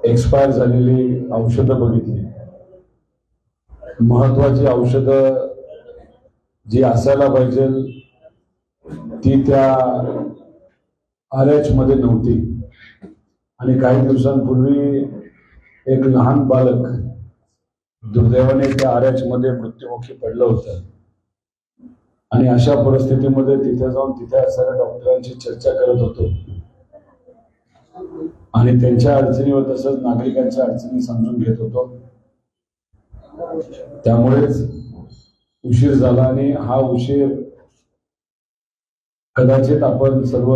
Expire झालेली औषधं बघितली, महत्वाची औषधं जी असायला पाहिजे ती त्या RH मध्ये नव्हती। आणि काही दिवसांपूर्वी एक लहान बालक दुर्दैवाने त्या RH मध्ये मृत्युमुखी पडलं होतं। आणि अशा परिस्थितीमध्ये तिथे जाऊन तिथे असणाऱ्या डॉक्टरांची चर्चा करत होतो आणि त्यांच्या अडचणीवर तसंच नागरिकांच्या अडचणी समजून घेत होतो। त्यामुळेच उशीर झाला आणि हा उशीर कदाचित आपण सर्व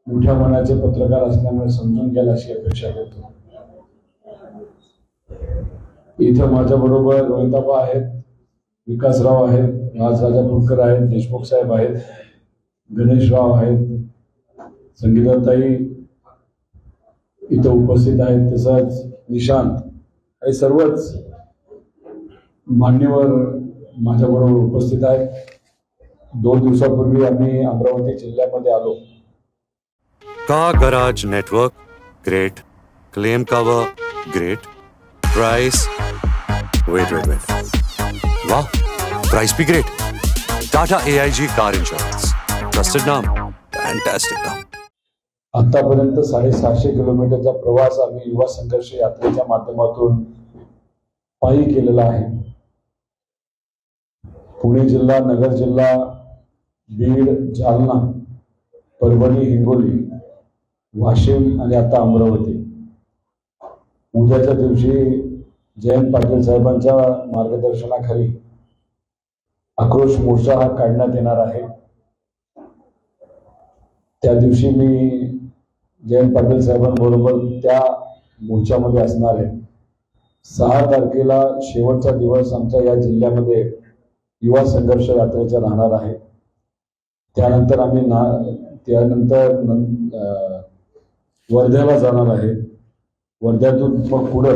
मोठ्या मनाचे पत्रकार असल्यामुळे समजून घ्याल अशी अपेक्षा करतो। इथं माझ्याबरोबर रोहिताबा आहेत, विकासराव आहेत, राजराजापूरकर आहेत, देशमुख साहेब आहेत, गणेशराव आहेत, संगीताताई इथं उपस्थित आहेत, तसंच निशांत, हे सर्वच मान्यवर माझ्याबरोबर उपस्थित आहेत। 2 दिवसापूर्वी आम्ही अमरावती जिल्ह्यामध्ये आलो। Car garage network great, claim cover great, price wait वाह, प्राइस भी great. Tata AIG car insurance, trusted नाम, फैंटास्टिक नाम। आतापर्यंत 750 किलोमीटरचा प्रवास आम्ही युवा संघर्ष यात्रेच्या माध्यमातून पायी केलेला आहे। पुणे जिल्हा, नगर जिल्हा, बीड, जालना, परभणी, हिंगोली, वाशिम आणि आता अमरावती। उद्याच्या दिवशी जयंत पाटील साहेबांच्या मार्गदर्शनाखाली आक्रोश मोर्चा हा काढण्यात येणार आहे। त्या दिवशी मी जयंत पाटील साहेबांबरोबर त्या मोर्चामध्ये असणार आहे। 6 तारखेला शेवटचा दिवस आमच्या या जिल्ह्यामध्ये युवा संघर्ष यात्रेचा राहणार आहे। त्यानंतर आम्ही वर्ध्याला जाणार आहे। वर्ध्यातून मग पुढे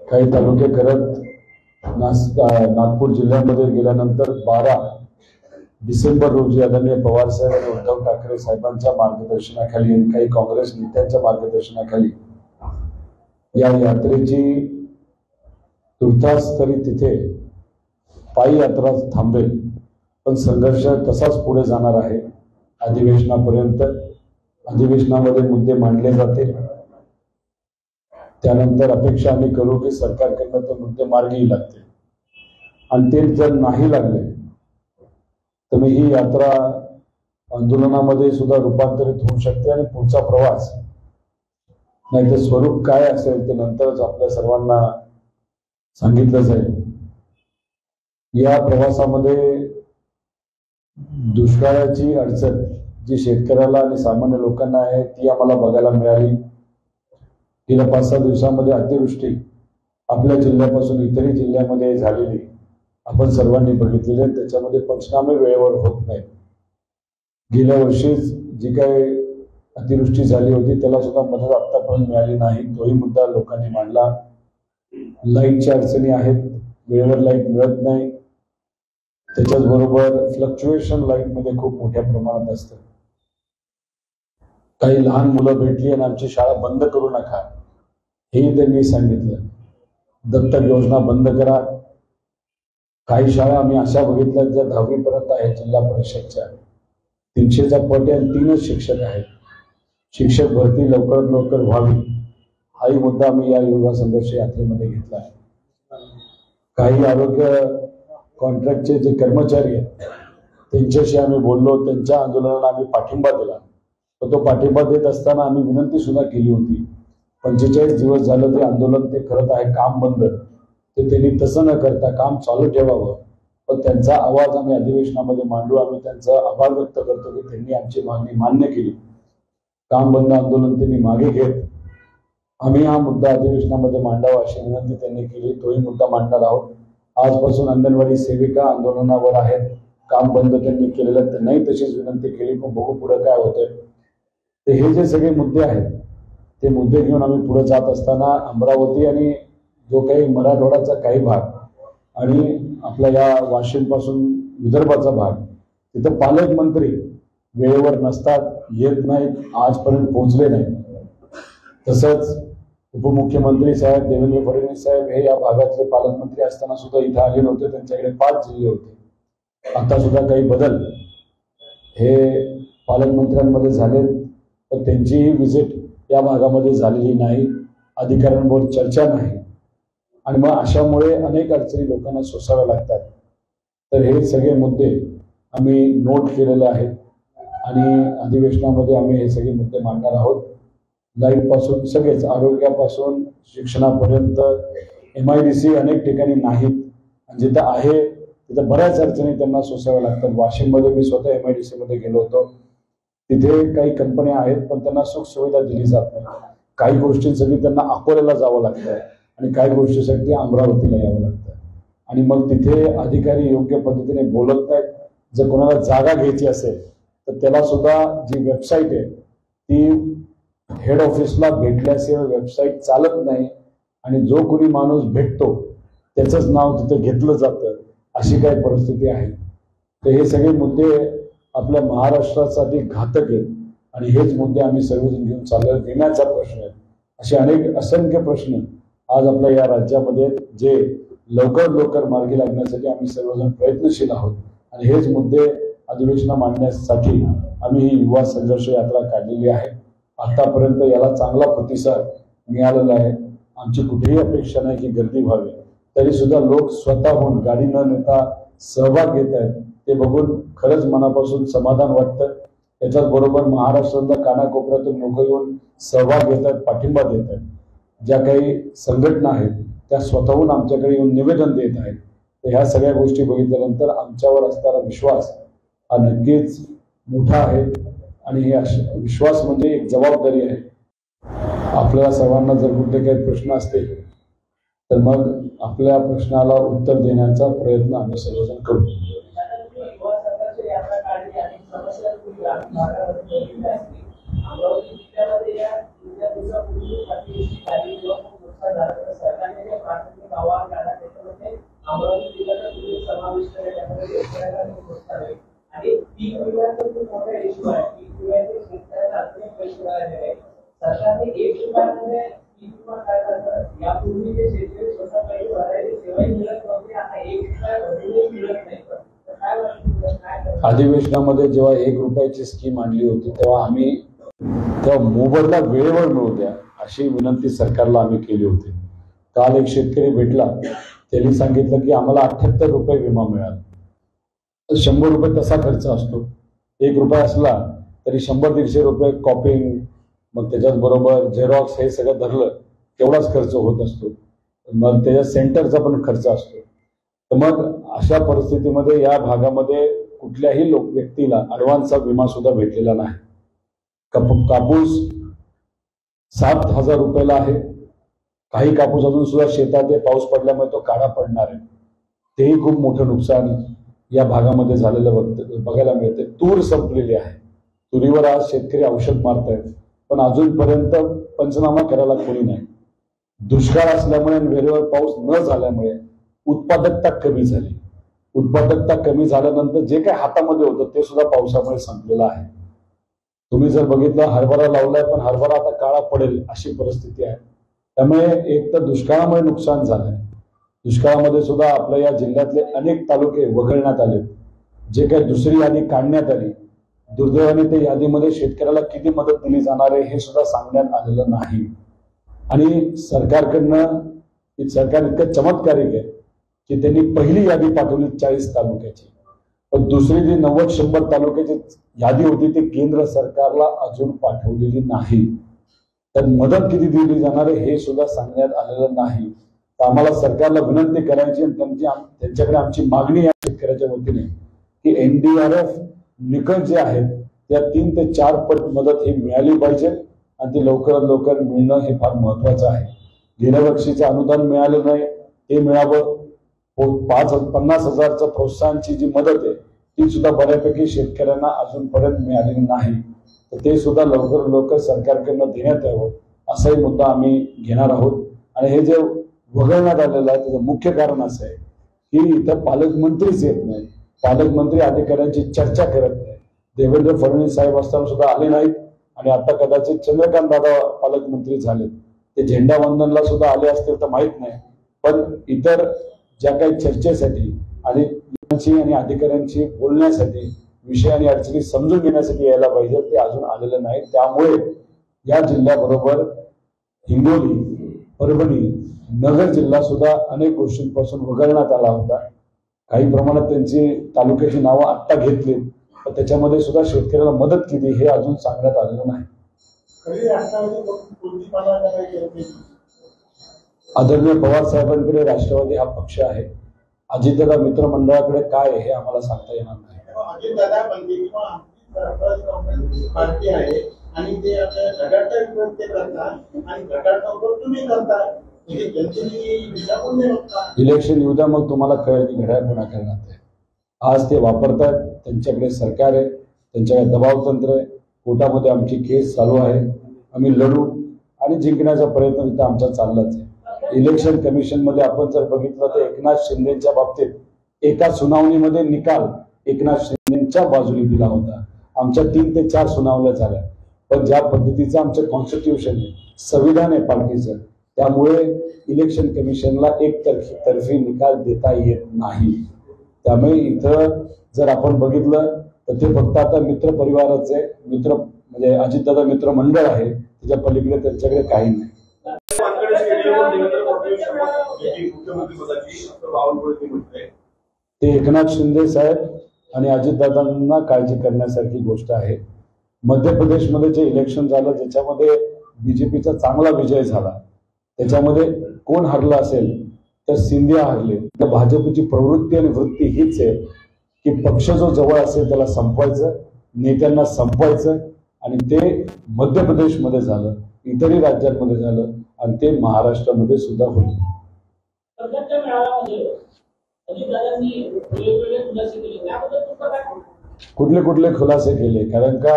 काही तालुके करत नागपूर जिल्ह्यामध्ये गेल्यानंतर 12 डिसेंबर रोजी आदरणीय पवार साहेब आणि उद्धव ठाकरे साहेबांच्या मार्गदर्शनाखाली आणि काही काँग्रेस नेत्यांच्या मार्गदर्शनाखाली या यात्रेची तुर्तास तरी तिथे पायी यात्रा थांबेल, पण संघर्ष तसाच पुढे जाणार आहे अधिवेशनापर्यंत। अधिवेशनामध्ये मुद्दे मांडले जातील, त्यानंतर अपेक्षा आम्ही करू की सरकारकडून ते मुद्दे मार्गी लागतील आणि ते जर नाही लागले तर ही यात्रा आंदोलनामध्ये सुद्धा रूपांतरित होऊ शकते आणि पुढचा प्रवास नाही तर स्वरूप काय असेल ते नंतरच आपल्या सर्वांना सांगितलं जाईल। या प्रवासामध्ये दुष्काळाची अडचण जी शेतकऱ्याला आणि सामान्य लोकांना आहे ती आम्हाला बघायला मिळाली। गेल्या 5-6 दिवसांमध्ये अतिवृष्टी आपल्या जिल्ह्यापासून इतरही जिल्ह्यामध्ये झालेली आपण सर्वांनी बघितलेली आहे। त्याच्यामध्ये पंचनामे वेळेवर होत नाहीत। गेल्या वर्षीच जी काही अतिवृष्टी झाली होती त्याला सुद्धा मदत आतापर्यंत मिळाली नाही, तोही मुद्दा लोकांनी मांडला। लाईटच्या अडचणी आहेत, वेळेवर लाईट मिळत नाही, त्याच्याचबरोबर फ्लक्च्युएशन लाईटमध्ये खूप मोठ्या प्रमाणात असतं। काही लहान मुलं भेटली आणि आमची शाळा बंद करू नका हेही त्यांनी सांगितलं। दत्तक योजना बंद करा। काही शाळा आम्ही अशा बघितल्या ज्या 10वी पर्यंत आहेत जिल्हा परिषदच्या, 300चा पट आहे, 3च शिक्षक आहेत। शिक्षक भरती लवकरात लवकर व्हावी हाही मुद्दा आम्ही या युवा संघर्ष यात्रेमध्ये घेतला आहे। काही आरोग्य कॉन्ट्रॅक्टचे जे कर्मचारी आहेत त्यांच्याशी आम्ही बोललो, त्यांच्या आंदोलनाला आम्ही पाठिंबा दिला, पण तो पाठिंबा देत असताना आम्ही विनंती सुद्धा केली होती 45 दिवस झालं ते आंदोलन ते करत आहे, काम बंद, ते त्यांनी तसं न करता काम चालू ठेवावं। पण त्यांचा आवाज आम्ही अधिवेशनामध्ये मांडू। आम्ही त्यांचा आभार व्यक्त करतो की त्यांनी आमची मागणी मान्य केली। काम बंद आंदोलन त्यांनी मागे घेत आम्ही हा मुद्दा अधिवेशनामध्ये मांडावा अशी विनंती त्यांनी केली, तोही मुद्दा मांडणार आहोत। आजपासून अंगणवाडी सेविका आंदोलनावर आहेत, काम बंद त्यांनी केलेलं, त्यांनाही तशीच विनंती केली, पण बघू पुढे काय होतंय। तर हे जे सगळे मुद्दे आहेत ते मुद्दे घेऊन आम्ही पुढे जात असताना अमरावती आणि जो काही मराठवाड्याचा काही भाग आणि आपल्या या वाशिम पासून विदर्भाचा भाग, तिथं पालकमंत्री वेळेवर नसतात, येत नाहीत, आजपर्यंत पोहोचले नाहीत। तसंच उपमुख्यमंत्री साहेब देवेंद्र फडणवीस साहेब हे या भागातले पालकमंत्री असताना सुद्धा इथे आले नव्हते. त्यांच्याकडे 5 जिल्हे होते. आता सुद्धा काही बदल हे पालकमंत्र्यांमध्ये झालेत, पण त्यांचीही व्हिजिट या भागामध्ये झालेली नाही, अधिकाऱ्यांबरोबर चर्चा नाही, आणि मग अशामुळे अनेक अडचणी लोकांना सोसाव्या लागतात. तर हे सगळे मुद्दे आम्ही नोट केलेले आहेत आणि अधिवेशनामध्ये आम्ही हे सगळे मुद्दे मांडणार आहोत. लाईटपासून सगळेच, आरोग्यापासून शिक्षणापर्यंत. MIDC अनेक ठिकाणी नाहीत, जिथं आहे तिथं बऱ्याच अडचणी त्यांना सोसाव्या लागतात. वाशिममध्ये मी स्वतः MIDC मध्ये गेलो होतो. तिथे काही कंपन्या आहेत, पण त्यांना सुख सुविधा दिली जात नाही. काही गोष्टींसाठी त्यांना अकोल्याला जावं लागतं आणि काही गोष्टीसाठी अमरावतीला यावं लागतं, आणि मग तिथे अधिकारी योग्य पद्धतीने बोलत नाहीत. जर कोणाला जागा घ्यायची असेल तर त्याला सुद्धा जी वेबसाईट आहे ती हेड ऑफिसला भेटल्याशिवाय वेबसाईट चालत नाही, आणि जो कोणी माणूस भेटतो त्याचंच नाव तिथं घेतलं जातं. अशी काही परिस्थिती आहे. तर हे सगळे मुद्दे आपल्या महाराष्ट्रासाठी घातक आहेत, आणि हेच मुद्दे आम्ही सर्वजण घेऊन चाललोय. विम्याचा प्रश्न आहे, असे अनेक असंख्य प्रश्न आज आपल्या या राज्यामध्ये, जे लवकर मार्गी लागण्यासाठी आम्ही सर्वजण प्रयत्नशील आहोत. आणि हेच मुद्दे अधिवेशना मांडण्यासाठी आम्ही ही युवा संघर्ष यात्रा काढलेली आहे. आतापर्यंत याला चांगला प्रतिसाद मिळालेला आहे. आमची कुठेही अपेक्षा नाही की गर्दी व्हावी, तरी सुद्धा लोक स्वतःहून गाडी न नेता सहभाग घेत आहेत. ते बघून खरंच मनापासून समाधान वाटतं. त्याच्याच बरोबर महाराष्ट्रातल्या कानाकोपऱ्यातून लोक येऊन सहभाग घेत आहेत, पाठिंबा देत आहेत. ज्या काही संघटना आहेत त्या स्वतःहून आमच्याकडे येऊन निवेदन देत आहेत. तर ह्या सगळ्या गोष्टी बघितल्यानंतर आमच्यावर असणारा विश्वास हा नक्कीच मोठा आहे, आणि हे विश्वास म्हणजे एक जबाबदारी आहे. आपल्याला सर्वांना जर कुठले काही प्रश्न असतील तर मग आपल्या प्रश्नाला उत्तर देण्याचा प्रयत्न आम्ही सर्वजण करू. अधिवेशनामध्ये जेव्हा 1 रुपयाची स्कीम आणली होती तेव्हा मोबदला वेळेवर मिळू द्या अशी विनंती सरकारला आम्ही केली होती. काल एक शेतकरी भेटला, त्यांनी सांगितलं की आम्हाला 78 रुपये विमा मिळाला. 100 रुपये तसा खर्च असतो. 1 रुपया असला तरी 100-150 रुपये कॉपिंग, मग त्याच्याच बरोबर झेरॉक्स, हे सगळं धरलं तेवढाच खर्च होत असतो. मग त्याच्या सेंटरचा पण खर्च असतो. तर मग अशा परिस्थितीमध्ये या भागामध्ये कुठल्याही व्यक्तीला ॲडव्हान्सचा विमा सुद्धा भेटलेला नाही. कापूस 7,000 रुपयाला आहे. काही कापूस अजून सुद्धा शेतात आहे, पाऊस पडल्यामुळे तो काळा पडणार आहे. तेही खूप मोठं नुकसान या भागामध्ये झालेलं बघायला मिळते. तूर संपलेली आहे. तुरीवर आज शेतकरी औषध मारत आहेत, पण अजूनपर्यंत पंचनामा करायला कोणी नाही. दुष्काळ असल्यामुळे आणि वेळेवर पाऊस न झाल्यामुळे उत्पादकता कमी झाली. उत्पादकता कमी झाल्यानंतर जे काही हातामध्ये होतं ते सुद्धा पावसामुळे संपलेलं आहे. तुम्ही जर बघितलं, हरभरा लावलाय पण हरभरा आता काळा पडेल अशी परिस्थिती आहे. त्यामुळे एक तर दुष्काळामुळे नुकसान झालंय. दुष्काळामध्ये सुद्धा आपल्या या जिल्ह्यातले अनेक तालुके वगळण्यात आले. जे काही दुसरी यादी काढण्यात आली, दुर्दैवाने त्या यादीमध्ये शेतकऱ्याला किती मदत दिली जाणार आहे हे सुद्धा सांगण्यात आलेलं नाही. आणि सरकारकडनं सरकार इतकं चमत्कारिक आहे की त्यांनी पहिली यादी पाठवली 40 तालुक्याची, पण दुसरी जी 90-100 तालुक्याची यादी होती ती केंद्र सरकारला अजून पाठवलेली नाही. तर मदत किती दिली जाणार आहे हे सुद्धा सांगण्यात आलेलं नाही. तर आम्हाला सरकारला विनंती करायची आणि त्यांच्याकडे आमची मागणी आहे शेतकऱ्याच्या वतीने की NDRF निकष जे आहेत त्या 3 ते 4 पट मदत ही मिळाली पाहिजे, आणि ती लवकरात लवकर मिळणं हे फार महत्वाचं आहे. गेल्या वर्षीचं अनुदान मिळालं नाही, ते मिळावं. 50,000चं प्रोत्साहनची जी मदत आहे ती सुद्धा बऱ्यापैकी शेतकऱ्यांना अजूनपर्यंत मिळालेली नाही. तर ते सुद्धा लवकर सरकारकडनं देण्यात यावं असाही मुद्दा आम्ही घेणार आहोत. आणि हे जे वगळण्यात आलेलं आहे त्याचं मुख्य कारण असं आहे की इथं पालकमंत्रीच येत नाही. पालकमंत्री अधिकाऱ्यांची चर्चा करत नाही. देवेंद्र फडणवीस साहेब असताना सुद्धा आले नाहीत, आणि आता कदाचित चंद्रकांत दादा पालकमंत्री झाले, ते झेंडा वंदनला सुद्धा आले असतील तर माहित नाही, पण इतर ज्या काही चर्चेसाठी आणि अधिकाऱ्यांची बोलण्यासाठी, विषय आणि अडचणी समजून घेण्यासाठी यायला पाहिजे, ते अजून आलेलं नाही. त्यामुळे या जिल्ह्याबरोबर हिंगोली, परभणी, नगर जिल्हा सुद्धा अनेक गोष्टींपासून वगळण्यात आला होता. काही प्रमाणात त्यांची तालुक्याची नावं आत्ता घेतली, पण त्याच्यामध्ये सुद्धा शेतकऱ्याला मदत केली हे अजून सांगण्यात आलेलं नाही. आदरणीय पवार साहेबांकडे राष्ट्रवादी हा पक्ष आहे, अजितदादा मित्र मंडळाकडे काय आहे हे आम्हाला सांगता येणार नाही. अजितदादा पार्टी आहे आणि ते गटाचा विरोध ते करतात आणि गटाचा विरोध तुम्ही करता. इलेक्शन येऊ द्या, मग तुम्हाला कळेल की घड्याळ पुन्हा करणार आहे. आज ते वापरतात, त्यांच्याकडे सरकार आहे, त्यांच्याकडे दबाव तंत्र आहे. कोर्टामध्ये आमची केस चालू आहे, आम्ही लढू आणि जिंकण्याचा प्रयत्न तिथं आमचा चाललाच आहे. इलेक्शन कमिशन मध्ये आपण जर बघितलं तर एकनाथ शिंदेच्या बाबतीत एका सुनावणीमध्ये निकाल एकनाथ शिंदेच्या बाजूने दिला होता. आमच्या 3 ते 4 सुनावण्या झाल्या, पण ज्या पद्धतीचं आमचं कॉन्स्टिट्यूशन आहे, संविधान आहे पार्टीचं, त्यामुळे इलेक्शन कमिशनला एकतर्फी निकाल देता येत नाही. त्यामुळे इथं जर आपण बघितलं तर ते फक्त आता मित्र परिवाराचे मित्र म्हणजे अजितदादा मित्र मंडळ आहे, त्याच्या पलीकडे त्यांच्याकडे काही नाही. ते एकनाथ शिंदे साहेब आणि अजितदादांना काळजी करण्यासारखी गोष्ट आहे. मध्य प्रदेशमध्ये जे इलेक्शन झालं ज्याच्यामध्ये बीजेपीचा चांगला विजय झाला, त्याच्यामध्ये कोण हरला असेल तर सिंधिया हरले. तर भाजपची प्रवृत्ती आणि वृत्ती हीच आहे की पक्ष जो जवळ असेल त्याला संपवायचं, नेत्यांना संपवायचं, आणि ते मध्य प्रदेशमध्ये झालं, इतरही राज्यांमध्ये झालं आणि ते महाराष्ट्रामध्ये सुद्धा होईल. कुठले कुठले खुलासे केले? कारण का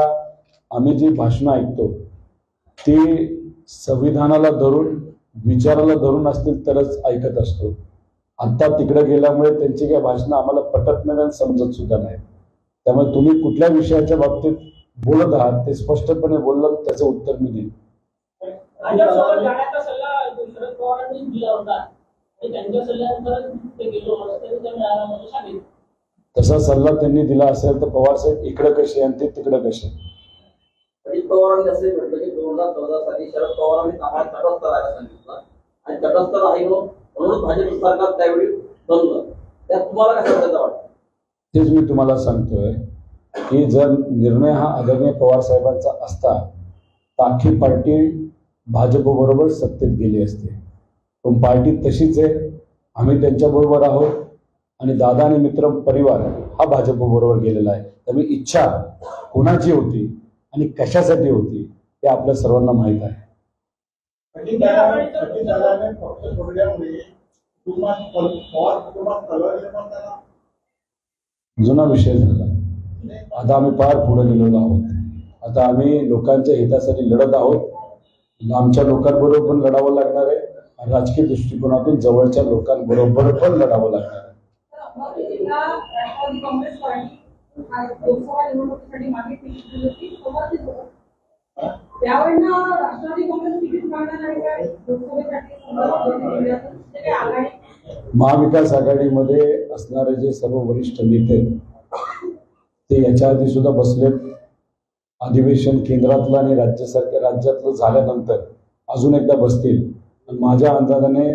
आम्ही जी भाषणं ऐकतो ती संविधानाला धरून, विचाराला धरून असतील तरच ऐकत असतो. आता तिकडे गेल्यामुळे त्यांची काही भाषणं आम्हाला पटत नाही आणि समजत सुद्धा नाही. त्यामुळे तुम्ही कुठल्या विषयाच्या बाबतीत बोलत आहात ते स्पष्टपणे बोललं, त्याचं उत्तर मी देईन. तसा सल्ला त्यांनी दिला असेल तर पवार साहेब इकडे कसे आणि ते तिकडे कसे? अजित पवारांनी असे म्हटलं की 2014 साली शरद पवारांनी आम्हाला तटस्थ राहायला सांगितलं आणि तटस्थ राहिलो म्हणून भाजप सरकार त्यावेळी बनलं. त्यात तुम्हाला काय सांगायचं वाटतं? तेच मी तुम्हाला सांगतोय की जर निर्णय हा आदरणीय पवार साहेबांचा असता तर अख्खी पार्टी भाजप बरोबर सत्तेत गेली असते. पण पार्टी तशीच आहे, आम्ही त्यांच्याबरोबर आहोत आणि दादा आणि मित्र परिवार हा भाजप बरोबर गेलेला आहे. त्यामुळे इच्छा कोणाची होती आणि कशासाठी होती हे आपल्या सर्वांना माहीत आहे. जुना विषय झाला, आता आम्ही फार पुढे गेलेलो आहोत. आता आम्ही लोकांच्या हितासाठी लढत आहोत. आमच्या लोकांबरोबर पण लढावं लागणार आहे आणि राजकीय दृष्टिकोनातून जवळच्या लोकांबरोबर पण लढावं लागणार आहे. महाविकास आघाडीमध्ये असणारे जे सर्व वरिष्ठ नेते ते याच्या आधी सुद्धा बसलेत. अधिवेशन केंद्रातलं आणि राज्यातलं झाल्यानंतर अजून एकदा बसतील. माझ्या अंदाजाने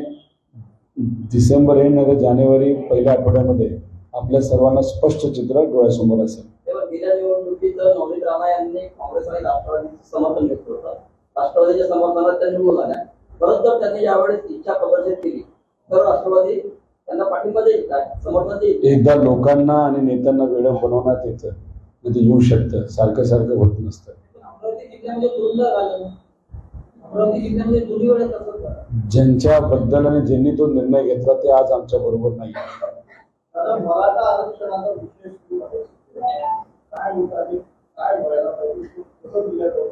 डिसेंबर एंड नाही तर जानेवारी पहिल्या आठवड्यामध्ये आपल्या सर्वांना स्पष्ट चित्र डोळ्यासमोर असेल. गेल्या निवडणुकीत नवनीत राणा यांनी काँग्रेस आणि राष्ट्रवादीचं समर्थन घेतलं होतं. राष्ट्रवादीच्या समर्थनात त्या निवडून आल्या. परंतु त्यांनी यावेळेस इच्छा प्रदर्शित केली तर राष्ट्रवादी त्यांना पाठिंबा देईल काय, समर्थन देईल? एकदा लोकांना आणि नेत्यांना वेळ बनवण्यात येतं म्हणजे येऊ शकतं, सारखं सारखं होत नसतं. ज्यांच्याबद्दल आणि ज्यांनी तो निर्णय घेतला ते आज आमच्या बरोबर नाही.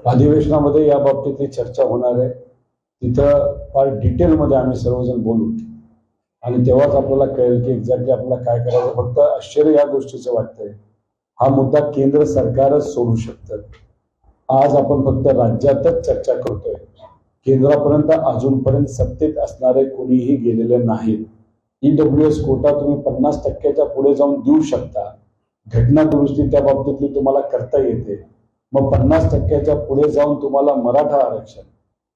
अधिवेशनामध्ये या बाबतीतली चर्चा होणार आहे. तिथं फार डिटेलमध्ये आम्ही सर्वजण बोलू आणि तेव्हाच आपल्याला कळेल की एक्झॅक्टली आपल्याला काय करायचं. फक्त आश्चर्य या गोष्टीचं वाटतंय, हा मुद्दा केंद्र सरकारच सोडू शकतं. आज आपण फक्त राज्यातच चर्चा करतोय. केंद्रापर्यंत अजूनपर्यंत सत्तेत असणारे कोणीही गेलेले नाहीत. EWS कोटा तुम्ही 50% पुढे जाऊन देऊ शकता. घटना दुरुस्ती त्या बाबतीतली तुम्हाला करता येते. मग 50% पुढे जाऊन तुम्हाला मराठा आरक्षण,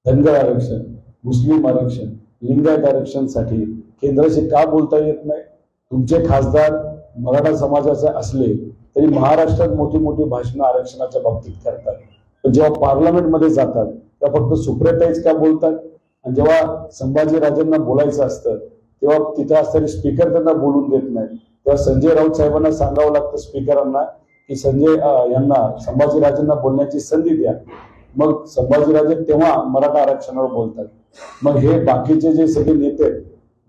धनगर आरक्षण, मुस्लिम आरक्षण, लिंगायत आरक्षणसाठी केंद्राशी का बोलता येत नाही? तुमचे खासदार मराठा समाजाचे असले तरी महाराष्ट्रात मोठी मोठी भाषणं आरक्षणाच्या बाबतीत करतात, पण जेव्हा पार्लमेंटमध्ये जातात तेव्हा फक्त सुप्रियाताईच का बोलतात? आणि जेव्हा संभाजीराजांना बोलायचं असतं तेव्हा तिथे असणारे स्पीकर त्यांना बोलून देत नाही. तेव्हा संजय राऊत साहेबांना सांगावं लागतं स्पीकरांना की यांना संभाजीराजांना बोलण्याची संधी द्या. मग संभाजीराजे तेव्हा मराठा आरक्षणावर बोलतात. मग हे बाकीचे जे सगळे नेते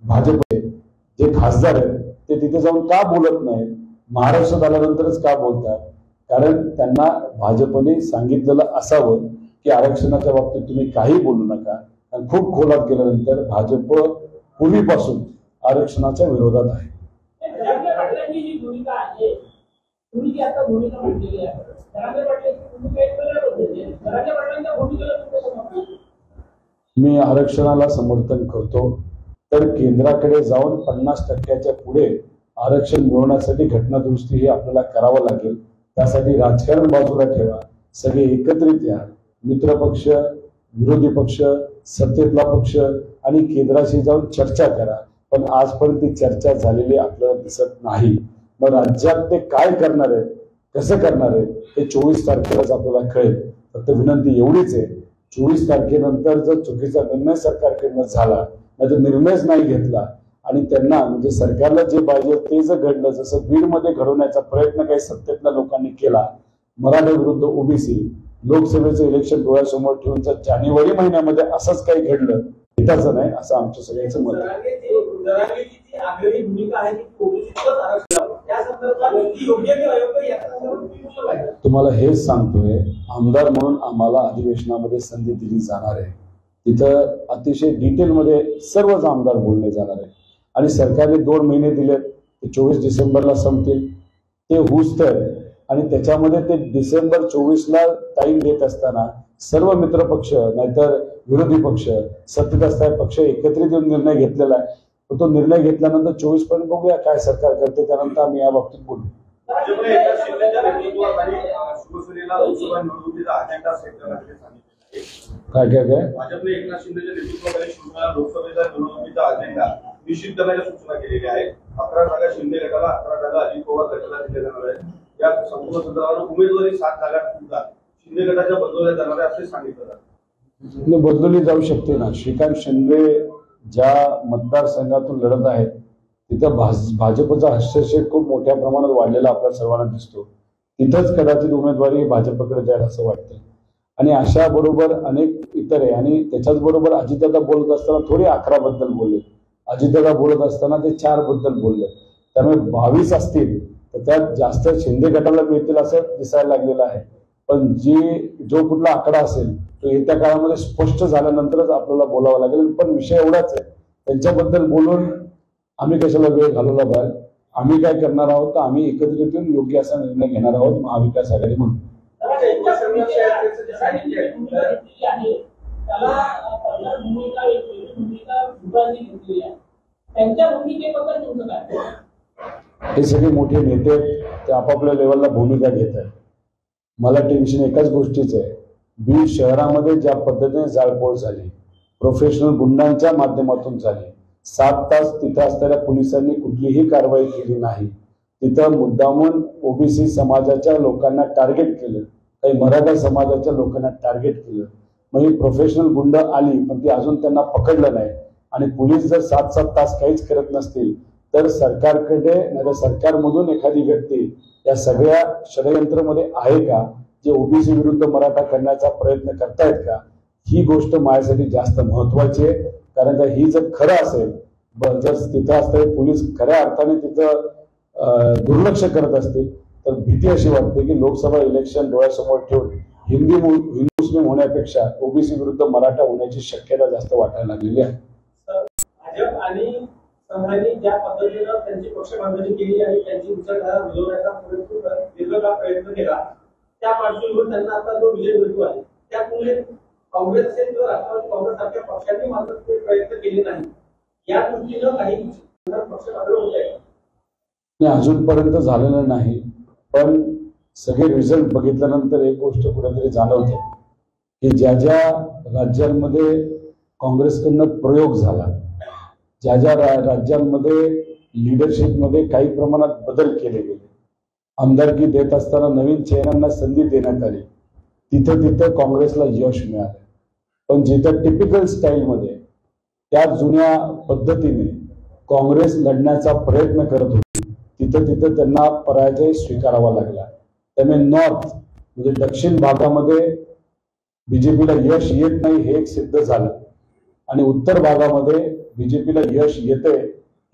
भाजपचे जे खासदार आहेत ते तिथे जाऊन का बोलत नाहीत? महाराष्ट्रात आल्यानंतरच का बोलतात? कारण त्यांना भाजपने सांगितलेलं असावं की आरक्षणाच्या बाबतीत तुम्ही काही बोलू नका. आणि खूप खोलात गेल्यानंतर भाजप पूर्वीपासून आरक्षणाच्या विरोधात आहे. मी आरक्षणाला समर्थन करतो, तर केंद्राकडे जाऊन 50% पुढे आरक्षण मिळवण्यासाठी घटना दुरुस्ती हे आपल्याला करावं लागेल. त्यासाठी राजकारण बाजूला ठेवा, सगळे एकत्रित या, मित्रपक्ष, विरोधी पक्ष, सत्तेतला पक्ष आणि केंद्राशी जाऊन चर्चा करा. पण आजपर्यंत ती चर्चा झालेली आपल्याला दिसत नाही. मग राज्यात ते काय करणार आहेत, कसं करणार आहेत हे 24 तारखेलाच आपल्याला कळेल. फक्त विनंती एवढीच आहे, 24 तारखेनंतर जर चुकीचा निर्णय सरकारकडनं झाला, नाही निर्णयच नाही घेतला आणि त्यांना म्हणजे सरकारला जे पाहिजे ते जर घडलं, जसं बीडमध्ये घडवण्याचा प्रयत्न काही सत्तेतल्या लोकांनी केला, मराठा विरुद्ध ओबीसी लोकसभेचं इलेक्शन डोळ्यासमोर ठेवून जर जानेवारी महिन्यामध्ये असंच काही घडलं हिताचं नाही असं आमच्या सगळ्यांचं मत आहे. तुम्हाला हेच सांगतोय, आमदार म्हणून आम्हाला अधिवेशनामध्ये संधी दिली जाणार आहे. तिथं अतिशय डिटेलमध्ये सर्वच आमदार बोलले जाणार आहे. आणि सरकारने 2 महिने दिलेत, ते 24 डिसेंबरला संपतील. ते होऊस्तर आणि त्याच्यामध्ये ते डिसेंबर 24ला टाईम देत असताना सर्व मित्रपक्ष नाहीतर विरोधी पक्ष, सत्तेत असणारे पक्ष एकत्रित येऊन निर्णय घेतलेला आहे. तो निर्णय घेतल्यानंतर 24 पर्यंत बघूया काय सरकार करते, त्यानंतर आम्ही या बाबतीत बोलू. काय काय काय भाजपने एकनाथ शिंदेच्या नेतृत्वाखाली शिवसेना लोकसभेचा निवडणुकीचा अजेंडा निश्चित करण्याच्या सूचना केलेल्या आहेत. 11 जागा शिंदे गटाला, 11 जागा अजित पवार गटाला दिल्या जाणार आहेत. या संपूर्ण संदर्भात उमेदवारी 7 जागा सुद्धा शिंदे गटाच्या बदलवल्या जाणार आहे असे सांगितलं जातं. बदलली जाऊ शकते ना. श्रीकांत शिंदे ज्या मतदारसंघातून लढत आहेत तिथं भाजपचा हस्तक्षेप खूप मोठ्या प्रमाणात वाढलेला आपल्या सर्वांना दिसतो. तिथंच कदाचित उमेदवारी भाजपकडे जाईल असं वाटतं. आणि अशा बरोबर अनेक इतर आहे. आणि त्याच्याच बरोबर अजितदादा बोलत असताना थोडे 11 बद्दल बोलले, अजितदादा बोलत असताना ते 4 बद्दल बोलले. त्यामुळे 22 असतील तर त्यात जास्त शिंदे गटाला मिळतील असं दिसायला लागलेलं आहे. पण जो कुठला आकडा असेल तो येत्या काळामध्ये स्पष्ट झाल्यानंतरच आपल्याला बोलावं लागेल. पण विषय एवढाच आहे, त्यांच्याबद्दल बोलून आम्ही कशाला वेळ घालवला पाहिजे. आम्ही काय करणार आहोत तर आम्ही एकत्रित येऊन योग्य असा निर्णय घेणार आहोत महाविकास आघाडी म्हणून. हे सगळे मोठे नेते ते आपापल्या लेवलला भूमिका घेत आहेत. मला टेन्शन एकाच गोष्टीचं आहे, बीड शहरामध्ये ज्या पद्धतीने जाळपोळ झाली, प्रोफेशनल गुंडांच्या माध्यमातून झाली, 7 तास तिथं असणाऱ्या पोलिसांनी कुठलीही कारवाई केली नाही. तिथं मुद्दामून ओबीसी समाजाच्या लोकांना टार्गेट केलं, काही मराठा समाजाच्या लोकांना टार्गेट केलं. मग ही प्रोफेशनल गुंड आली पण ती अजून त्यांना पकडलं नाही. आणि पोलीस जर 7 तास काहीच करत नसतील तर सरकारकडे नाही सरकारमधून एखादी व्यक्ती या सगळ्या षडयंत्रामध्ये आहे का, जे ओबीसी विरुद्ध मराठा करण्याचा प्रयत्न करतायत का, ही गोष्ट माझ्यासाठी जास्त महत्वाची आहे. कारण का ही जर खरं असेल, जर तिथं असणारे पोलीस खऱ्या अर्थाने तिथं दुर्लक्ष करत असतील तर भीती अशी वाटते की लोकसभा इलेक्शन डोळ्यासमोर ठेवून हिंदू मुस्लिम होण्यापेक्षा ओबीसी विरुद्ध मराठा होण्याची शक्यता जास्त वाटायला लागलेली आहे. भाजप आणि संघाने ज्या पद्धतीनं त्यांची पक्षबांधणी केली आणि त्यांची विचारधारा रुजवण्याचा दीर्घकाळ प्रयत्न केला, त्या पार्श्वभूमीवर त्यांना आता जो विजय मिळतो आहे त्यामुळे काँग्रेसचे किंवा राष्ट्रवादी काँग्रेस सारख्या पक्षांनी मात्र ते प्रयत्न केले नाही. या दृष्टीनं काही पक्ष आग्रह होत आहे. अजूनपर्यंत झालेलं नाही, पण सगळे रिझल्ट बघितल्यानंतर एक गोष्ट कुठेतरी जाणवते की ज्या ज्या राज्यांमध्ये काँग्रेसकडनं प्रयोग झाला, ज्या ज्या राज्यांमध्ये लिडरशिपमध्ये काही प्रमाणात बदल केले गेले, आमदारकी देत असताना नवीन चेहऱ्यांना संधी देण्यात आली, तिथं तिथं काँग्रेसला यश मिळालं. पण जिथं टिपिकल स्टाईलमध्ये त्या जुन्या पद्धतीने काँग्रेस लढण्याचा प्रयत्न करत होती तिथं तिथं त्यांना पराजय स्वीकारावा लागला. त्यामुळे नॉर्थ म्हणजे दक्षिण भागामध्ये बीजेपीला यश येत नाही हे एक सिद्ध झालं आणि उत्तर भागामध्ये बीजेपीला यश येते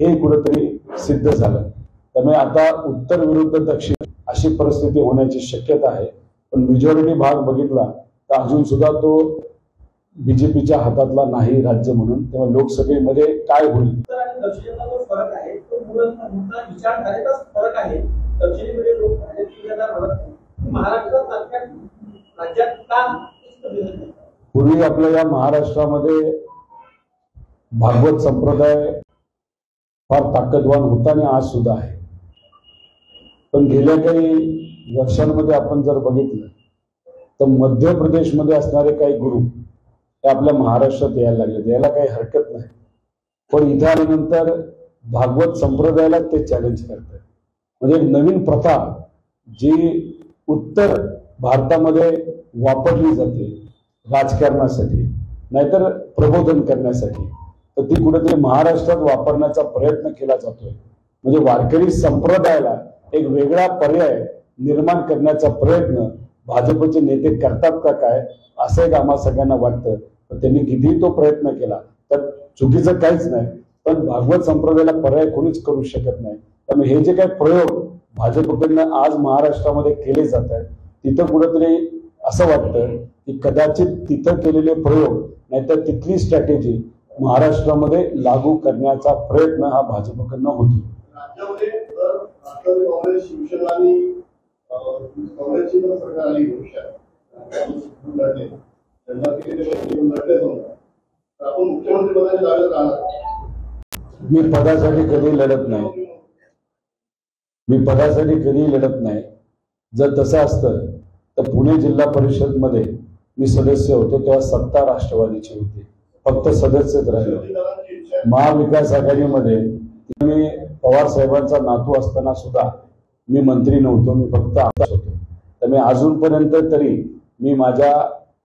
हे कुठेतरी सिद्ध झालं. त्यामुळे आता उत्तर विरुद्ध दक्षिण अशी परिस्थिती होण्याची शक्यता आहे. पण मेजॉरिटी भाग बघितला तर अजून सुद्धा तो बीजेपीच्या हातातला नाही राज्य म्हणून. तेव्हा लोकसभेमध्ये काय होईल दक्षिणेचा जो फरक आहे तो विचारधारेचाच फरक आहे. दक्षिणेकडे लोक महाराष्ट्रात राज्यात का पूर्वी आपल्या या महाराष्ट्रामध्ये भागवत संप्रदाय फार ताकदवान होता आणि आज सुद्धा आहे. पण गेल्या काही वर्षांमध्ये आपण जर बघितलं तर मध्य प्रदेशमध्ये असणारे काही गुरु हे आपल्या महाराष्ट्रात यायला लागले. याला काही हरकत नाही, पण इथे आल्यानंतर भागवत संप्रदायाला ते चॅलेंज करतात. म्हणजे नवीन प्रथा जी उत्तर भारतामध्ये वापरली जाते राजकारणासाठी नाहीतर प्रबोधन करण्यासाठी, तर ती कुठेतरी महाराष्ट्रात वापरण्याचा प्रयत्न केला जातोय. म्हणजे वारकरी संप्रदायाला एक वेगळा पर्याय निर्माण करण्याचा प्रयत्न भाजपचे नेते करतात का काय असं एक आम्हा सगळ्यांना वाटतं. त्यांनी कितीही तो प्रयत्न केला तर चुकीचं काहीच नाही, पण भागवत संप्रदायाला पर्याय कोणीच करू शकत नाही. त्यामुळे हे जे काही प्रयोग भाजपकडनं आज महाराष्ट्रामध्ये केले जात आहेत तिथं कुठेतरी असं वाटतं की कदाचित तिथं केलेले प्रयोग नाहीतर तिथली स्ट्रॅटेजी महाराष्ट्रामध्ये लागू करण्याचा प्रयत्न हा भाजपकडनं होतो. राज्यामध्ये जर राष्ट्रवादी काँग्रेस शिवसेना आणि काँग्रेसची पण सरकार आली लढले आपण मुख्यमंत्री पदाचे दावे राहणार. मी पदासाठी कधी लढत नाही. जर तसं असतं तर पुणे जिल्हा परिषद मध्ये मी सदस्य होतो तेव्हा सत्ता राष्ट्रवादीची होती, फक्त सदस्यच राहिले. महाविकास आघाडीमध्ये मी पवार साहेबांचा नातू असताना सुद्धा मी मंत्री नव्हतो, मी फक्त आमदार होतो. त्यामुळे अजूनपर्यंत तरी मी माझ्या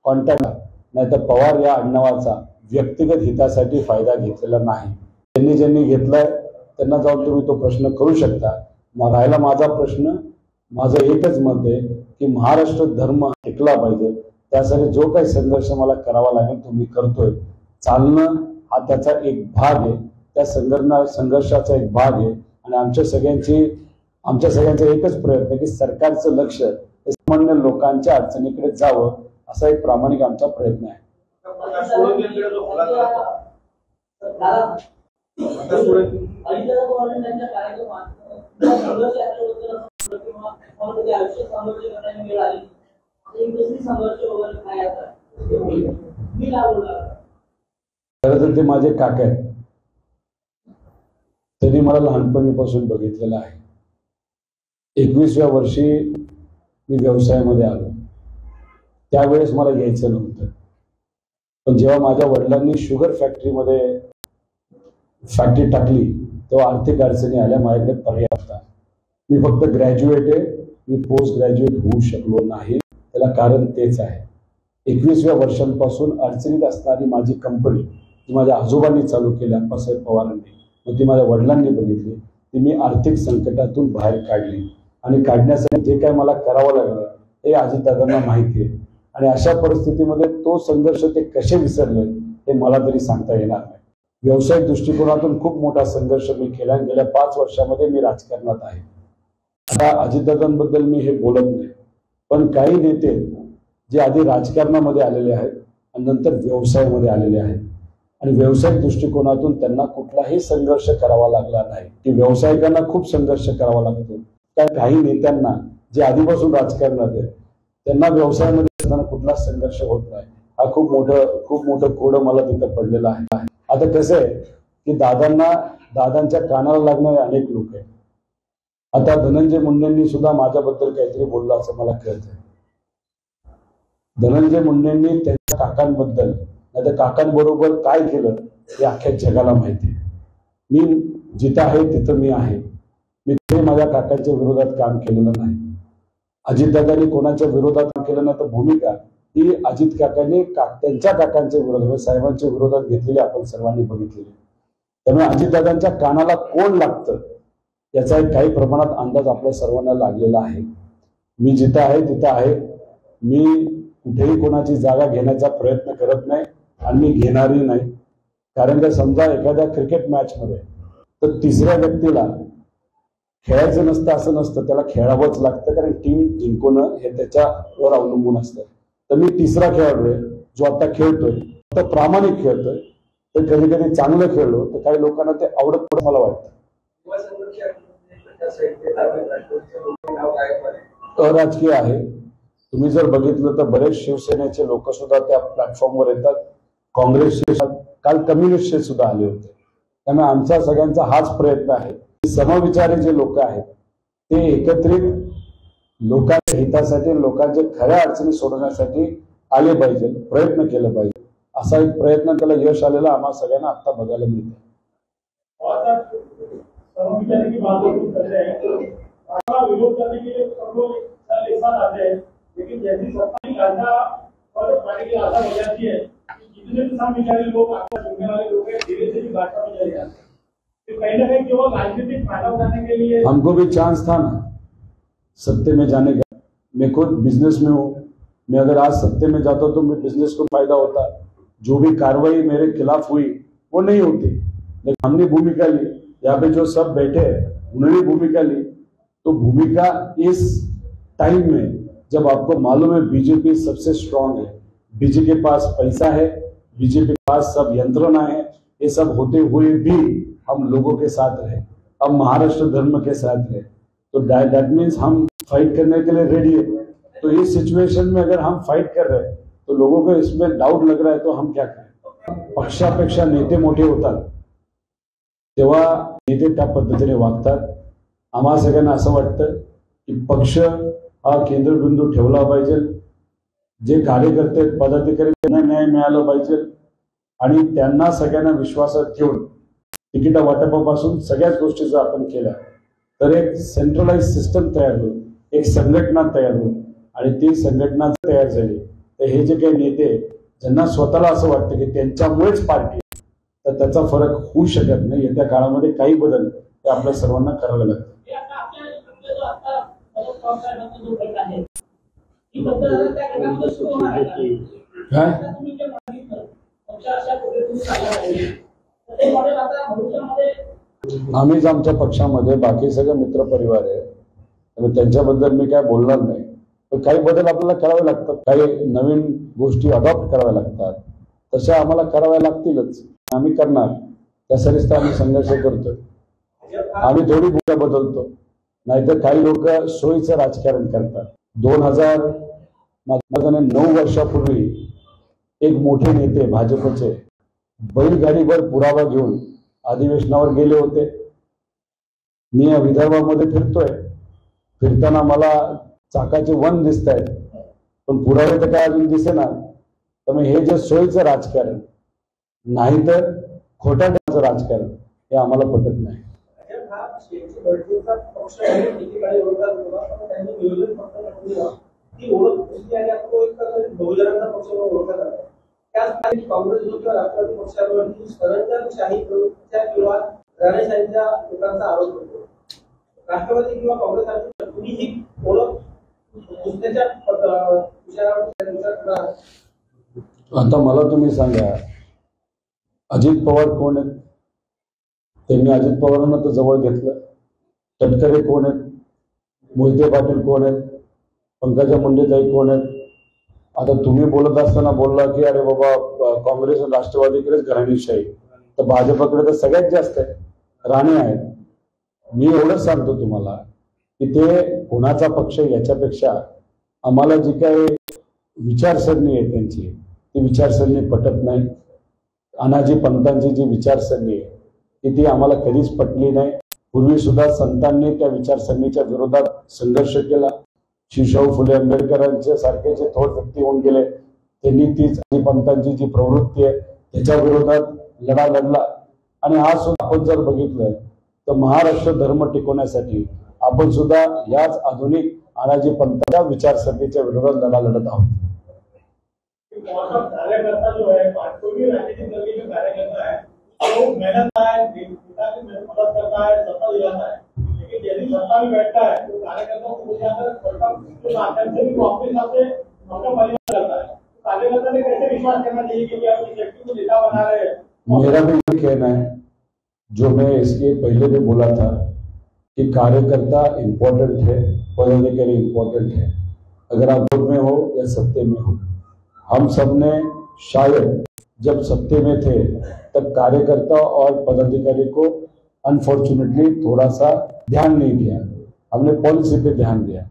कॉन्टॅक्ट नाहीतर पवार या आडनावाचा व्यक्तिगत हितासाठी फायदा घेतलेला नाही. ज्यांनी घेतलाय त्यांना जाऊन तुम्ही तो प्रश्न करू शकता. मग राहिला माझा प्रश्न, माझं एकच मत आहे की महाराष्ट्र धर्म टिकला पाहिजे. त्यासाठी जो काही संघर्ष मला करावा लागेल तो मी करतोय. चालणं हा त्याचा एक भाग आहे, त्या संघर्षाचा एक भाग आहे. आणि आमच्या सगळ्यांचा एकच प्रयत्न की सरकारचं लक्ष हे सामान्य लोकांच्या अडचणीकडे जावं असा एक प्रामाणिक आमचा प्रयत्न आहे. खरं तर ते माझे काका आहेत, त्यांनी मला लहानपणीपासून बघितलेलं आहे. 21व्या वर्षी मी व्यवसायामध्ये आलो, त्यावेळेस मला यायचं नव्हतं. पण जेव्हा माझ्या वडिलांनी शुगर फॅक्टरीमध्ये फॅक्टरी टाकली तेव्हा आर्थिक अडचणी आल्या. माझ्याकडे पर्याय होता. मी फक्त ग्रॅज्युएट आहे, मी पोस्ट ग्रॅज्युएट होऊ शकलो नाही. त्याला कारण तेच आहे, 21व्या वर्षांपासून अडचणीत असणारी माझी कंपनी जी माझ्या आजोबांनी चालू केली, अप्पासाहेब पवारांनी, मग ती माझ्या वडिलांनी बघितली, ती मी आर्थिक संकटातून बाहेर काढली. आणि काढण्यासाठी जे काय मला करावं लागलं हे अजितदादांना माहिती आहे. आणि अशा परिस्थितीमध्ये तो संघर्ष ते कसे विसरले हे मला तरी सांगता येणार नाही. व्यावसायिक दृष्टिकोनातून खूप मोठा संघर्ष मी केला. गेल्या 5 वर्षामध्ये मी राजकारणात आहे. आता अजितदादांबद्दल मी हे बोलत नाही, पण काही नेते जे आधी राजकारणामध्ये आलेले आहेत आणि नंतर व्यवसायामध्ये आलेले आहेत आणि व्यावसायिक दृष्टिकोनातून त्यांना कुठलाही संघर्ष करावा लागला नाही. की व्यावसायिकांना खूप संघर्ष करावा लागतो. काही नेत्यांना जे आधीपासून राजकारणात आहे त्यांना व्यवसायामध्ये असताना कुठलाच संघर्ष होत नाही. हा खूप मोठं कोडं मला तिथं पडलेलं आहे. आता कसं आहे की दादांच्या कानाला लागणारे अनेक लोक आहेत. आता धनंजय मुंडेंनी सुद्धा माझ्याबद्दल काहीतरी बोललं असं मला कळतंय. धनंजय मुंडेंनी त्यांच्या काकांबद्दल नाही तर काकांबरोबर काय केलं हे अख्ख्या जगाला माहिती आहे. मी जिथं आहे तिथं मी आहे. मी ते माझ्या काकांच्या विरोधात काम केलेलं नाही. अजितदादांनी कोणाच्या विरोधात काम केलं नाही तर भूमिका ही अजित काकांनी त्यांच्या काकांच्या विरोधात साहेबांच्या विरोधात घेतलेली आपण सर्वांनी बघितलेली. त्यामुळे अजितदादांच्या कानाला कोण लागतं याचा एक काही प्रमाणात अंदाज आपल्या सर्वांना लागलेला आहे. मी जिथं आहे तिथं आहे. मी कुठेही कोणाची जागा घेण्याचा प्रयत्न करत नाही आणि मी घेणारही नाही. कारण का समजा एखाद्या क्रिकेट मॅच मध्ये तर तिसऱ्या व्यक्तीला खेळायचं नसतं असं नसतं, त्याला खेळावंच लागतं कारण टीम जिंकणं हे त्याच्यावर अवलंबून असतं. तर मी तिसरा खेळाडू आहे जो आता खेळतोय, तर प्रामाणिक खेळतोय. तर कधी कधी चांगलं खेळलो तर काही लोकांना ते आवडत पडत मला वाटतं. अराजकीय आहे. तुम्ही जर बघितलं तर बरेच शिवसेनेचे लोक सुद्धा त्या प्लॅटफॉर्मवर येतात. काँग्रेसचे काल कम्युनिस्टचे सुद्धा आले होते. त्यामुळे आमचा सगळ्यांचा हाच प्रयत्न आहे की समविचारी जे लोक आहेत ते एकत्रित लोकांच्या हितासाठी लोकांच्या खऱ्या अडचणी सोडवण्यासाठी आले पाहिजे, प्रयत्न केला पाहिजे. असा एक प्रयत्न त्याला यश आलेला आम्हा सगळ्यांना आता बघायला मिळतं. विरोध करने के लिए सब लोग एक साथ आते हैं, लेकिन जैसी सत्ता की आशा और पार्टी की आशा हो जाती है जितने भी सामविचारी लोग आपको सुनने वाले लोग हैं धीरे धीरे भाजपा में चले जाते हैं. तो कहीं ना कहीं केवल राजनीतिक फायदा उठाने के लिए हमको भी चांस था ना सत्ते में जाने का. मैं खुद बिजनेस में हूँ. मैं अगर आज सत्ते में जाता तो मैं बिजनेस को फायदा होता. जो भी कार्रवाई मेरे खिलाफ हुई वो नहीं होती, लेकिन हमने भूमिका ली. यहाँ पे जो सब बैठे हैं उन्होंने भूमिका ली. तो भूमिका इस टाइम में जब आपको मालूम है बीजेपी सबसे स्ट्रांग है, बीजेपी के पास पैसा है, बीजेपी के पास सब यंत्रणा है, ये सब होते हुए भी हम लोगों के साथ रहे, हम महाराष्ट्र धर्म के साथ रहे. तो दैट मीन्स हम फाइट करने के लिए रेडी है. तो इस सिचुएशन में अगर हम फाइट कर रहे हैं तो लोगों को इसमें डाउट लग रहा है तो हम क्या करें. पक्षापेक्षा नेते मोठे होतात तेव्हा नेते त्या पद्धतीने वागतात. आम्हा सगळ्यांना असं वाटतं की पक्ष हा केंद्रबिंदू ठेवला पाहिजे. जे कार्यकर्ते पदाधिकारी त्यांना न्याय मिळाला पाहिजे आणि त्यांना सगळ्यांना विश्वासात घेऊन तिकिटा वाटपापासून सगळ्याच गोष्टी जर आपण केल्या तर एक सेंट्रलाइज सिस्टम तयार होईल, एक संघटना तयार होईल. आणि ती संघटना तयार झाली तर हे जे काही नेते ज्यांना स्वतःला असं वाटतं की त्यांच्यामुळेच पार्टी तर त्याचा फरक होऊ शकत नाही. येत्या काळामध्ये काही बदल हे आपल्या सर्वांना करावे लागतात. आम्हीच आमच्या पक्षामध्ये बाकी सगळे मित्र परिवार आहे त्यामुळे त्यांच्याबद्दल मी काय बोलणार नाही. पण काही बदल आपल्याला करावे लागतात, काही नवीन गोष्टी अडॉप्ट कराव्या लागतात, तशा आम्हाला कराव्या लागतीलच. आम्ही करणार, त्यासाठीच तर आम्ही संघर्ष करतोय. आम्ही थोडी भूमिका बदलतो, नाहीतर काही लोक सोयीचं राजकारण करतात. 2009 वर्षापूर्वी एक मोठे नेते भाजपचे बैलगाडीवर पुरावा घेऊन अधिवेशनावर गेले होते. मी या विदर्भामध्ये फिरतोय, फिरताना मला चाकाचे वन दिसत आहेत पण पुरावे तर काय अजून दिसेना. त्यामुळे हे जे सोयीचं राजकारण नाही तर खोटाचं राजकारण हे आम्हाला पटत नाही. काँग्रेस राष्ट्रवादी पक्षावरती सरंजामशाही किंवा राणेशाहीच्या लोकांचा आरोप होतो. राष्ट्रवादी किंवा काँग्रेस कुणीही ओळख दुसऱ्याच्या विचारावर. आता मला तुम्ही सांगा अजित पवार कोण आहेत. त्यांनी अजित पवारांना तर जवळ घेतलं. तटकरे कोण आहेत, मोहिते पाटील कोण आहेत, पंकजा मुंडेताई कोण आहेत. आता तुम्ही बोलत असताना बोलला की अरे बाबा काँग्रेस आणि राष्ट्रवादीकडेच घराणेशाही, तर भाजपकडे तर सगळ्यात जास्त आहे, राणे आहेत. मी एवढंच सांगतो तुम्हाला की ते कोणाचा पक्ष याच्यापेक्षा आम्हाला जी काही विचारसरणी आहे त्यांची ती विचारसरणी पटत नाही. अनाजी पंतांची जी विचारसरणी आहे की ती आम्हाला कधीच पटली नाही. पूर्वी सुद्धा संतांनी त्या विचारसरणीच्या विरोधात संघर्ष केला. शिवशाहू फुले आंबेडकरांच्या सारखे जे थोर व्यक्ती होऊन गेले त्यांनी तीच पंतांची जी प्रवृत्ती आहे त्याच्या विरोधात लढा लढला. आणि आज सुद्धा आपण जर बघितलं तर महाराष्ट्र धर्म टिकवण्यासाठी आपण सुद्धा याच आधुनिक अनाजी पंथाच्या विचारसरणीच्या विरोधात लढा लढत आहोत. कार्यकर्ता जो है पार्टी राजनीतिक दल के कार्यकर्ता है वो मेहनत है, मदद करता है, सत्ता दिलाता है, लेकिन यदि सत्ता में बैठता है तो कार्यकर्ताओं को के माध्यम से भी वापस आते उनका परिवर्तन करता है. कार्यकर्ता ने कैसे विश्वास करना चाहिए कि आप इस व्यक्ति को नेता बना रहे हैं? मेरा भी ये कहना है जो मैं इसके पहले भी बोला था कि कार्यकर्ता इम्पोर्टेंट है, पदाधिकारी इम्पोर्टेंट है. अगर आप वोट में हो या सत्ते में हो, हम सब ने शायद जब सत्ते में थे तब कार्यकर्ता और पदाधिकारी को अनफॉर्चुनेटली थोड़ा सा ध्यान नहीं दिया. हमने पॉलिसी पे ध्यान दिया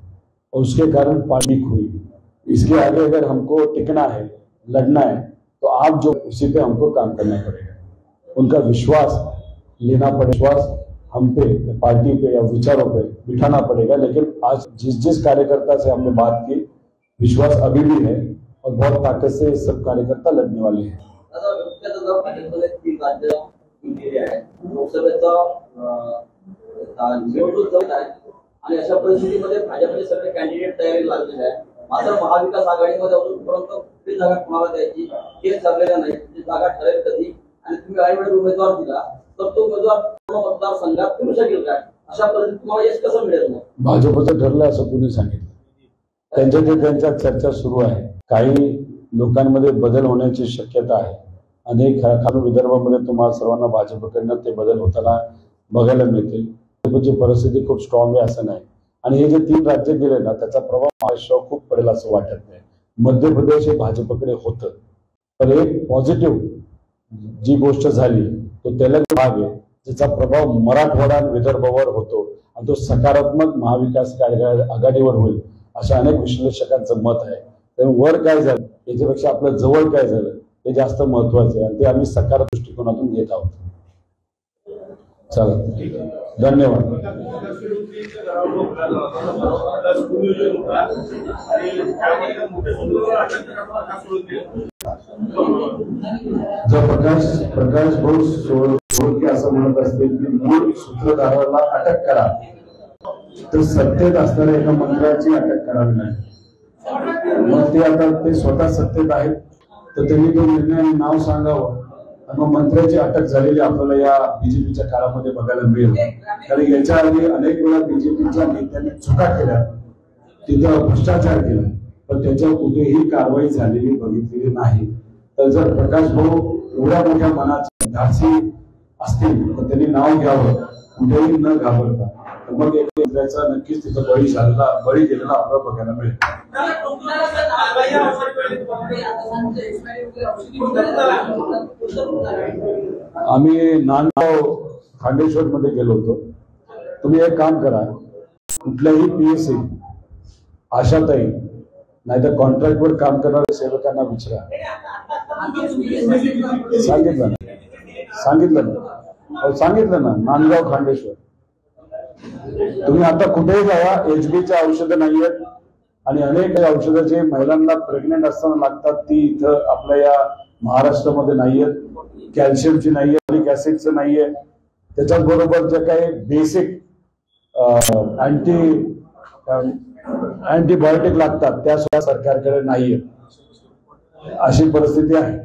और उसके कारण पार्टी हुई. इसके आगे अगर हमको टिकना है, लड़ना है, तो आप जो उसी पे हमको काम करना पड़ेगा. उनका विश्वास लेना पड़ेगा, विश्वास हम पे, पार्टी पे या विचारों पे बिठाना पड़ेगा. लेकिन आज जिस कार्यकर्ता से हमने बात की, विश्वास अभी भी है और बहुत ताकत से सब कार्यकर्ता लड़ने वाले हैं. आणि अशा परिस्थितीमध्ये भाजपचे सगळे कॅन्डिडेट तयारी लागलेले आहे. मात्र महाविकास आघाडीमध्ये अजूनपर्यंत कुठली जागा कोणाला द्यायची हे ठरलेलं नाही. ती जागा ठरेल कधी आणि तुम्ही ऐनवेळी उमेदवार दिला तर तो उमेदवार पूर्ण मतदारसंघात फिरू शकेल काय? अशा परिस्थितीत तुम्हाला यश कसं मिळेल? मग भाजपचं ठरलं असं कुणी सांगितलं? त्यांच्या चर्चा सुरू आहे. काही लोकांमध्ये बदल होण्याची शक्यता आहे. अनेक खालून विदर्भामध्ये तुम्हाला सर्वांना भाजपकडनं ते बदल होताना बघायला मिळतील. भाजपची परिस्थिती खूप स्ट्रॉंग आहे असं नाही. आणि हे जे 3 राज्य गेले ना त्याचा प्रभाव महाराष्ट्रावर खूप पडेल असं वाटत नाही. मध्य प्रदेश हे भाजपकडे होतं, पण एक पॉझिटिव्ह जी गोष्ट झाली तो तेलंगणा भाग आहे ज्याचा प्रभाव मराठवाडा आणि विदर्भावर होतो आणि तो सकारात्मक महाविकास आघाडीवर होईल अशा अनेक विश्लेषकांचं मत आहे. त्यामुळे वर काय झालं याच्यापेक्षा आपलं जवळ काय झालं हे जास्त महत्वाचं आहे आणि ते आम्ही सकारात्मक दृष्टिकोनातून घेत आहोत. चला, धन्यवाद. जर प्रकाश भाऊ सोळके असं म्हणत असतील की मूळ सूत्रधाराला अटक करा तर सत्तेत असणाऱ्या एका मंत्र्याची अटक करावी नाही. मग ते आता ते स्वतः सत्तेत आहेत तर त्यांनी तो निर्णय नाव सांगावं. मग मंत्र्याची अटक झालेली आपल्याला या बीजेपीच्या काळामध्ये बघायला मिळेल. कारण याच्या आधी अनेक वेळा बीजेपीच्या नेत्यांनी चुका केल्या, तिथं भ्रष्टाचार केला, पण त्याच्यावर कुठेही कारवाई झालेली बघितलेली नाही. तर जर प्रकाश भाऊ एवढ्या मोठ्या मनाचे धाडसी असतील तर त्यांनी नाव घ्यावं, कुठेही न घाबरता. तर मग एक मंत्र्याचा नक्कीच तिथं बळी गेलेला आपल्याला बघायला मिळेल. आम्ही नांदगाव खांडेश्वर मध्ये गेलो होतो. तुम्ही एक काम करा, कुठल्याही पीएससी आशाताई नाहीतर कॉन्ट्रॅक्टवर काम करणाऱ्या सेवकांना विचारा. सांगितलं ना नांदगाव खांडेश्वर. तुम्ही आता कुठेही जावा, HBची औषधं नाहीयेत आणि अनेक औषधं जे महिलांना प्रेग्नेंट असताना लागतात ती इथं आपल्या या महाराष्ट्रामध्ये नाहीयेत. कॅल्शियमची नाहीये, फॉलिक ऍसिडचं नाहीये. त्याच्याबरोबर जे काही बेसिक अँटीबायोटिक लागतात त्या सुद्धा सरकारकडे नाहीये. अशी परिस्थिती आहे.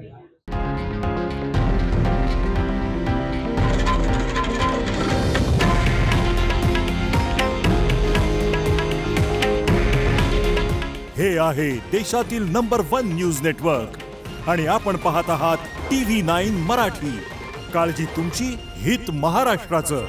हे आहे देशातील नंबर 1 न्यूज नेटवर्क आणि आपण पाहत आहात TV9 मराठी. काळजी तुमची, हित महाराष्ट्राचं.